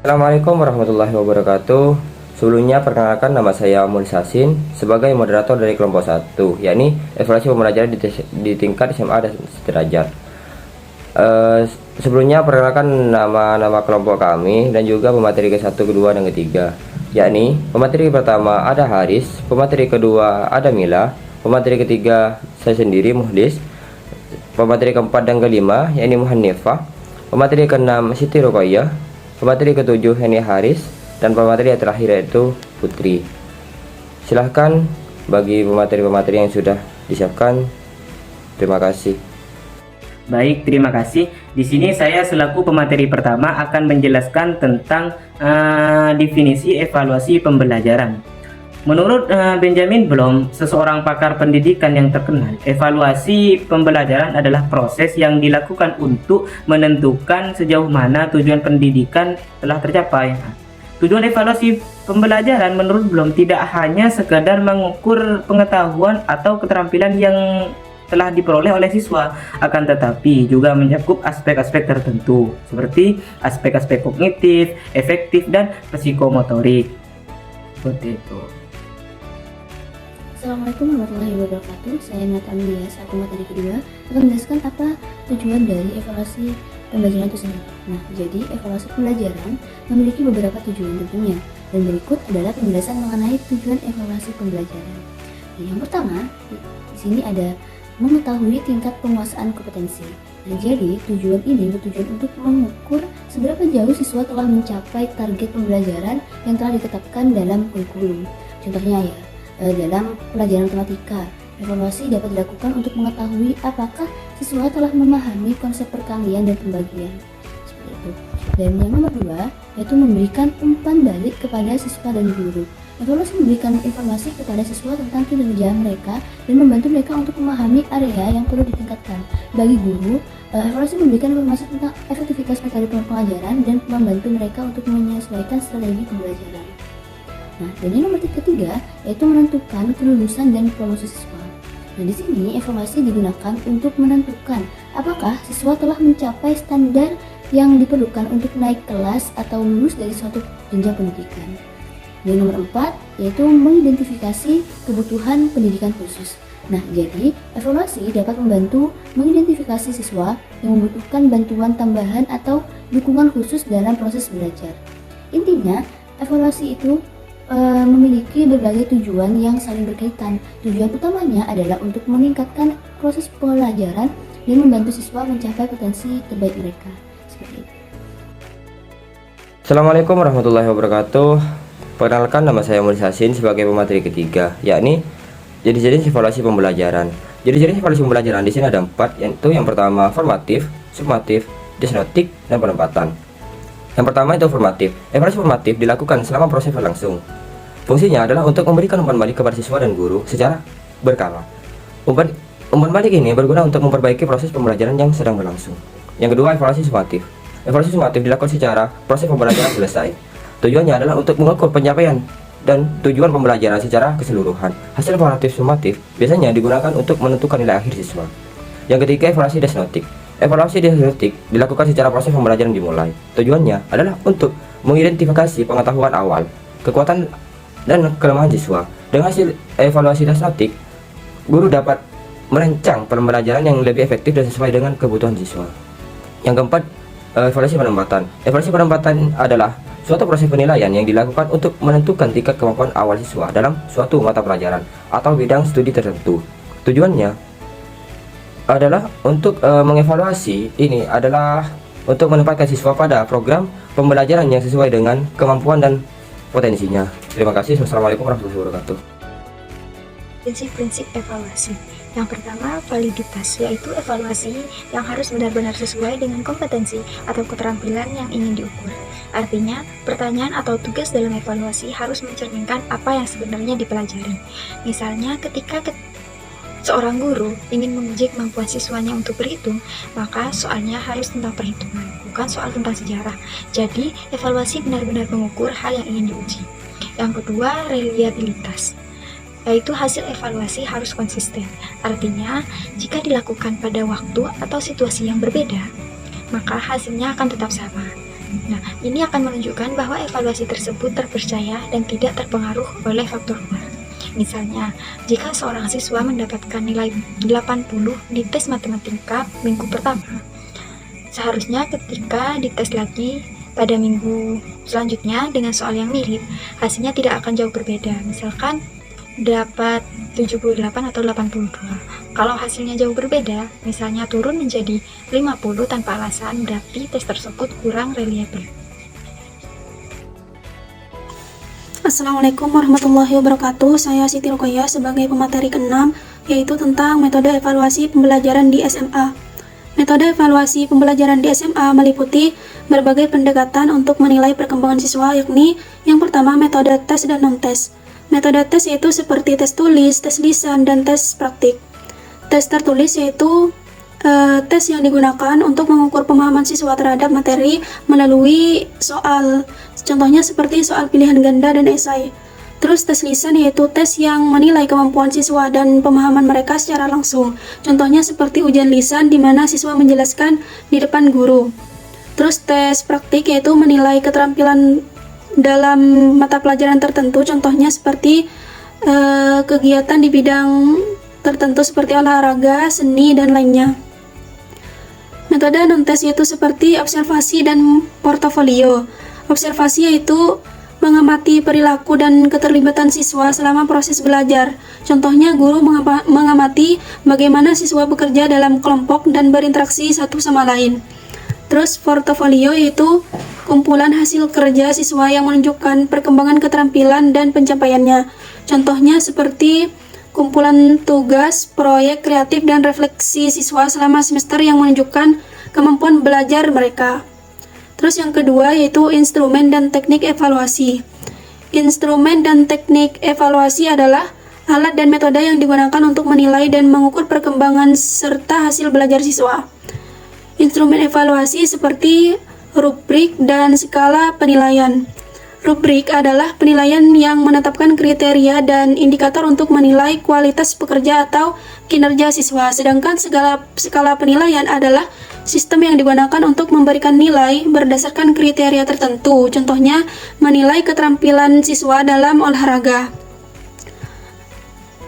Assalamualaikum warahmatullahi wabarakatuh. Sebelumnya perkenalkan, nama saya Mulih Sasin sebagai moderator dari kelompok 1, yakni evaluasi pembelajaran di tingkat SMA dan sederajat. Sebelumnya perkenalkan nama kelompok kami dan juga pemateri ke-1, kedua, dan ketiga, yakni pemateri pertama ada Haris, pemateri kedua ada Mila, pemateri ketiga saya sendiri Muhdis, pemateri keempat dan kelima yakni Muhannifah, pemateri keenam Siti Ruqayyah, pemateri ketujuh yakni Haris, dan pemateri yang terakhir yaitu Putri. Silahkan bagi pemateri-pemateri yang sudah disiapkan. Terima kasih. Baik, terima kasih. Di sini saya selaku pemateri pertama akan menjelaskan tentang definisi evaluasi pembelajaran. Menurut Benjamin Bloom, seseorang pakar pendidikan yang terkenal, evaluasi pembelajaran adalah proses yang dilakukan untuk menentukan sejauh mana tujuan pendidikan telah tercapai. Tujuan evaluasi pembelajaran menurut Bloom tidak hanya sekadar mengukur pengetahuan atau keterampilan yang telah diperoleh oleh siswa, akan tetapi juga mencakup aspek-aspek tertentu seperti aspek-aspek kognitif, efektif, dan psikomotorik. Seperti itu. Assalamualaikum warahmatullahi wabarakatuh. Saya Nathan Dia, satu materi kedua, akan menjelaskan apa tujuan dari evaluasi pembelajaran itu sendiri. Nah, jadi evaluasi pembelajaran memiliki beberapa tujuan tentunya, dan berikut adalah penjelasan mengenai tujuan evaluasi pembelajaran. Nah, yang pertama, di sini ada mengetahui tingkat penguasaan kompetensi. Nah, jadi tujuan ini bertujuan untuk mengukur seberapa jauh siswa telah mencapai target pembelajaran yang telah ditetapkan dalam kurikulum. Contohnya ya, dalam pelajaran matematika, evaluasi dapat dilakukan untuk mengetahui apakah siswa telah memahami konsep perkalian dan pembagian. Seperti itu. Dan yang nomor 2, yaitu memberikan umpan balik kepada siswa dan guru. Evaluasi memberikan informasi kepada siswa tentang kinerja mereka dan membantu mereka untuk memahami area yang perlu ditingkatkan. Bagi guru, evaluasi memberikan informasi tentang efektivitas metode pengajaran dan membantu mereka untuk menyesuaikan strategi pembelajaran. Nah, dan yang nomor ketiga yaitu menentukan kelulusan dan promosi siswa. Nah, di sini evaluasi digunakan untuk menentukan apakah siswa telah mencapai standar yang diperlukan untuk naik kelas atau lulus dari suatu jenjang pendidikan. Yang nomor 4 yaitu mengidentifikasi kebutuhan pendidikan khusus. Nah, jadi evaluasi dapat membantu mengidentifikasi siswa yang membutuhkan bantuan tambahan atau dukungan khusus dalam proses belajar. Intinya, evaluasi itu memiliki berbagai tujuan yang saling berkaitan. Tujuan utamanya adalah untuk meningkatkan proses pelajaran dan membantu siswa mencapai potensi terbaik mereka. Seperti itu. Assalamualaikum warahmatullahi wabarakatuh. Perkenalkan, nama saya Mulih Sasin sebagai pemateri ketiga, yakni jenis-jenis evaluasi pembelajaran. Jenis-jenis evaluasi pembelajaran di sini ada 4, yaitu yang pertama formatif, sumatif, diagnostik, dan penempatan. Yang pertama itu formatif. Evaluasi formatif dilakukan selama proses berlangsung. Fungsinya adalah untuk memberikan umpan balik kepada siswa dan guru secara berkala. Umpan balik ini berguna untuk memperbaiki proses pembelajaran yang sedang berlangsung. Yang kedua, evaluasi sumatif. Evaluasi sumatif dilakukan secara proses pembelajaran selesai. Tujuannya adalah untuk mengukur pencapaian dan tujuan pembelajaran secara keseluruhan. Hasil evaluatif sumatif biasanya digunakan untuk menentukan nilai akhir siswa. Yang ketiga, evaluasi diagnostik. Evaluasi diagnostik dilakukan secara proses pembelajaran dimulai. Tujuannya adalah untuk mengidentifikasi pengetahuan awal, kekuatan dan kelemahan siswa. Dengan hasil evaluasi diagnostik, guru dapat merancang pembelajaran yang lebih efektif dan sesuai dengan kebutuhan siswa. Yang keempat, evaluasi penempatan. Evaluasi penempatan adalah suatu proses penilaian yang dilakukan untuk menentukan tingkat kemampuan awal siswa dalam suatu mata pelajaran atau bidang studi tertentu. Tujuannya adalah untuk mengevaluasi ini adalah untuk menempatkan siswa pada program pembelajaran yang sesuai dengan kemampuan dan potensinya. Terima kasih. Wassalamualaikum warahmatullahi wabarakatuh. Prinsip-prinsip evaluasi. Yang pertama, validitas, yaitu evaluasi yang harus benar-benar sesuai dengan kompetensi atau keterampilan yang ingin diukur. Artinya, pertanyaan atau tugas dalam evaluasi harus mencerminkan apa yang sebenarnya dipelajari. Misalnya, ketika seorang guru ingin menguji kemampuan siswanya untuk berhitung, maka soalnya harus tentang perhitungan, bukan soal tentang sejarah. Jadi, evaluasi benar-benar mengukur hal yang ingin diuji. Yang kedua, reliabilitas, yaitu hasil evaluasi harus konsisten. Artinya, jika dilakukan pada waktu atau situasi yang berbeda, maka hasilnya akan tetap sama. Nah, ini akan menunjukkan bahwa evaluasi tersebut terpercaya dan tidak terpengaruh oleh faktor luar. Misalnya, jika seorang siswa mendapatkan nilai 80 di tes matematika minggu pertama, seharusnya ketika dites lagi pada minggu selanjutnya dengan soal yang mirip, hasilnya tidak akan jauh berbeda. Misalkan dapat 78 atau 82. Kalau hasilnya jauh berbeda, misalnya turun menjadi 50 tanpa alasan, berarti tes tersebut kurang reliable. Assalamualaikum warahmatullahi wabarakatuh. Saya Siti Ruqayyah sebagai pemateri ke-6, yaitu tentang metode evaluasi pembelajaran di SMA. Metode evaluasi pembelajaran di SMA meliputi berbagai pendekatan untuk menilai perkembangan siswa, yakni yang pertama metode tes dan non-tes. Metode tes yaitu seperti tes tulis, tes lisan, dan tes praktik. Tes tertulis yaitu tes yang digunakan untuk mengukur pemahaman siswa terhadap materi melalui soal. Contohnya seperti soal pilihan ganda dan esai. Terus tes lisan yaitu tes yang menilai kemampuan siswa dan pemahaman mereka secara langsung. Contohnya seperti ujian lisan di mana siswa menjelaskan di depan guru. Terus tes praktik yaitu menilai keterampilan dalam mata pelajaran tertentu. Contohnya seperti kegiatan di bidang tertentu seperti olahraga, seni, dan lainnya. Metode non-tes yaitu seperti observasi dan portofolio. Observasi yaitu mengamati perilaku dan keterlibatan siswa selama proses belajar. Contohnya, guru mengamati bagaimana siswa bekerja dalam kelompok dan berinteraksi satu sama lain. Terus portofolio yaitu kumpulan hasil kerja siswa yang menunjukkan perkembangan keterampilan dan pencapaiannya. Contohnya seperti kumpulan tugas, proyek kreatif, dan refleksi siswa selama semester yang menunjukkan kemampuan belajar mereka. Terus yang kedua yaitu instrumen dan teknik evaluasi. Instrumen dan teknik evaluasi adalah alat dan metode yang digunakan untuk menilai dan mengukur perkembangan serta hasil belajar siswa. Instrumen evaluasi seperti rubrik dan skala penilaian. Rubrik adalah penilaian yang menetapkan kriteria dan indikator untuk menilai kualitas pekerja atau kinerja siswa, sedangkan skala penilaian adalah sistem yang digunakan untuk memberikan nilai berdasarkan kriteria tertentu. Contohnya, menilai keterampilan siswa dalam olahraga.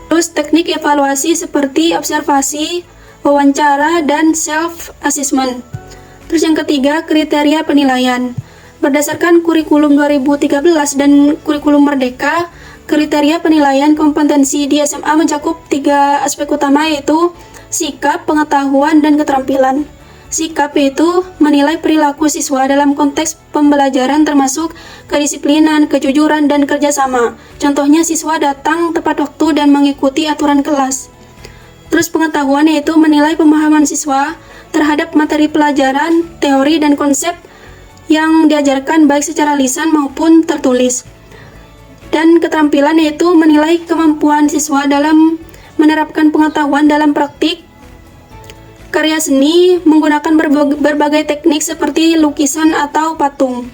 Terus teknik evaluasi seperti observasi, wawancara, dan self-assessment. Terus yang ketiga, kriteria penilaian. Berdasarkan kurikulum 2013 dan kurikulum Merdeka, kriteria penilaian kompetensi di SMA mencakup 3 aspek utama, yaitu sikap, pengetahuan, dan keterampilan. Sikap yaitu menilai perilaku siswa dalam konteks pembelajaran termasuk kedisiplinan, kejujuran, dan kerjasama. Contohnya siswa datang tepat waktu dan mengikuti aturan kelas. Terus pengetahuan yaitu menilai pemahaman siswa terhadap materi pelajaran, teori, dan konsep yang diajarkan baik secara lisan maupun tertulis. Dan keterampilan yaitu menilai kemampuan siswa dalam menerapkan pengetahuan dalam praktik karya seni menggunakan berbagai teknik seperti lukisan atau patung.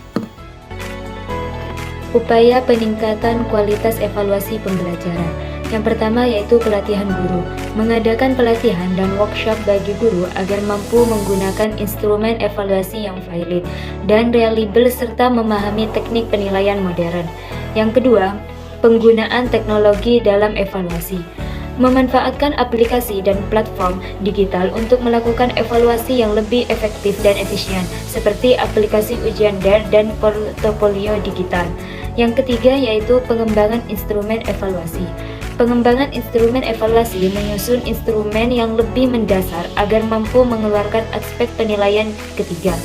Upaya peningkatan kualitas evaluasi pembelajaran. Yang pertama yaitu pelatihan guru. Mengadakan pelatihan dan workshop bagi guru agar mampu menggunakan instrumen evaluasi yang valid dan reliable serta memahami teknik penilaian modern. Yang kedua, penggunaan teknologi dalam evaluasi. Memanfaatkan aplikasi dan platform digital untuk melakukan evaluasi yang lebih efektif dan efisien, seperti aplikasi ujian DARE dan portofolio digital. Yang ketiga yaitu pengembangan instrumen evaluasi. Pengembangan instrumen evaluasi menyusun instrumen yang lebih mendasar agar mampu mengeluarkan aspek penilaian ketiga.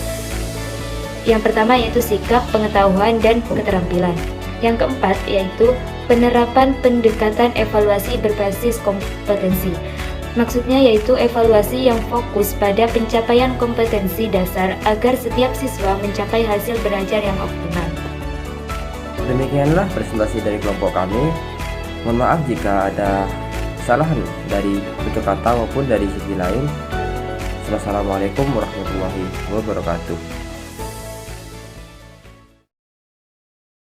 Yang pertama yaitu sikap, pengetahuan, dan keterampilan. Yang keempat yaitu penerapan pendekatan evaluasi berbasis kompetensi. Maksudnya yaitu evaluasi yang fokus pada pencapaian kompetensi dasar agar setiap siswa mencapai hasil belajar yang optimal. Demikianlah presentasi dari kelompok kami. Mohon maaf jika ada kesalahan dari tutur kata maupun dari sisi lain. Wassalamualaikum warahmatullahi wabarakatuh.